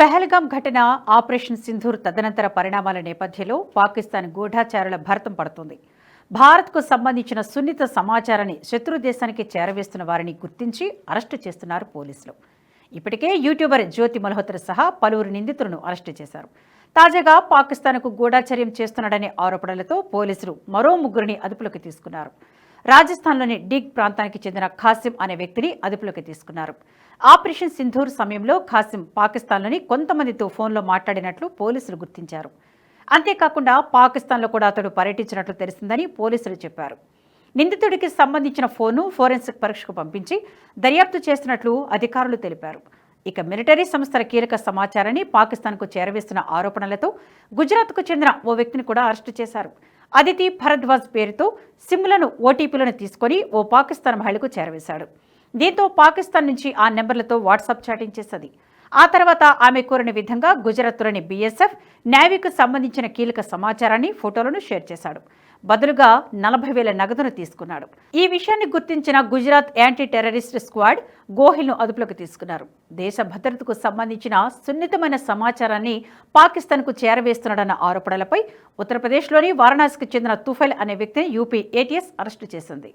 పెహల్గాం ఘటన, ఆపరేషన్ సింధూర్ తదనంతర పరిణామాల నేపథ్యంలో పాకిస్తాన్ గూఢాచారుల భరతం పడుతోంది. భారత్కు సంబంధించిన సున్నిత సమాచారాన్ని శత్రు దేశానికి చేరవేస్తున్న వారిని గుర్తించి అరెస్టు చేస్తున్నారు పోలీసులు. ఇప్పటికే యూట్యూబర్ జ్యోతి మల్హోత్రా సహా పలువురు నిందితులను అరెస్టు చేశారు. తాజాగా పాకిస్తాన్కు గూఢాచర్యం చేస్తున్నాడనే ఆరోపణలతో పోలీసులు మరో ముగ్గురిని అదుపులోకి తీసుకున్నారు. రాజస్థాన్లోని డిగ్ ప్రాంతానికి చెందిన ఖాసిం అనే వ్యక్తిని అదుపులోకి తీసుకున్నారు. ఆపరేషన్ సింధూర్ సమయంలో ఖాసిం పాకిస్తాన్లోని కొంతమందితో ఫోన్లో మాట్లాడినట్లు పోలీసులు గుర్తించారు. అంతేకాకుండా పాకిస్తాన్లో కూడా అతడు పర్యటించినట్లు తెలిసిందని పోలీసులు చెప్పారు. నిందితుడికి సంబంధించిన ఫోన్ను ఫోరెన్సిక్ పరీక్షకు పంపించి దర్యాప్తు చేస్తున్నట్లు అధికారులు తెలిపారు. ఇక మిలిటరీ సంస్థల కీలక సమాచారాన్ని పాకిస్తాన్కు చేరవేస్తున్న ఆరోపణలతో గుజరాత్కు చెందిన ఓ వ్యక్తిని కూడా అరెస్టు చేశారు. అదితి భరద్వాజ్ పేరుతో సిమ్లను, ఓటీపీలను తీసుకొని ఓ పాకిస్తాన్ మహిళకు చేరవేశాడు. దీంతో పాకిస్తాన్ నుంచి ఆ నెంబర్లతో వాట్సాప్ చాటింగ్ చేసేది. ఆ తర్వాత ఆమె కోరిన విధంగా గుజరాత్లోని బీఎస్ఎఫ్, నేవీకి సంబంధించిన కీలక సమాచారాన్ని, ఫోటోలను షేర్ చేశాడు. బదులుగా 40,000 నగదును తీసుకున్నాడు. ఈ విషయాన్ని గుర్తించిన గుజరాత్ యాంటీ టెర్రరిస్ట్ స్క్వాడ్ గోహిల్ను అదుపులోకి తీసుకున్నారు. దేశ భద్రతకు సంబంధించిన సున్నితమైన సమాచారాన్ని పాకిస్తాన్కు చేరవేస్తున్నాడన్న ఆరోపణలపై ఉత్తరప్రదేశ్లోని వారణాసికి చెందిన తుఫైల్ అనే వ్యక్తిని యూపీ ఏటీఎస్ అరెస్టు చేసింది.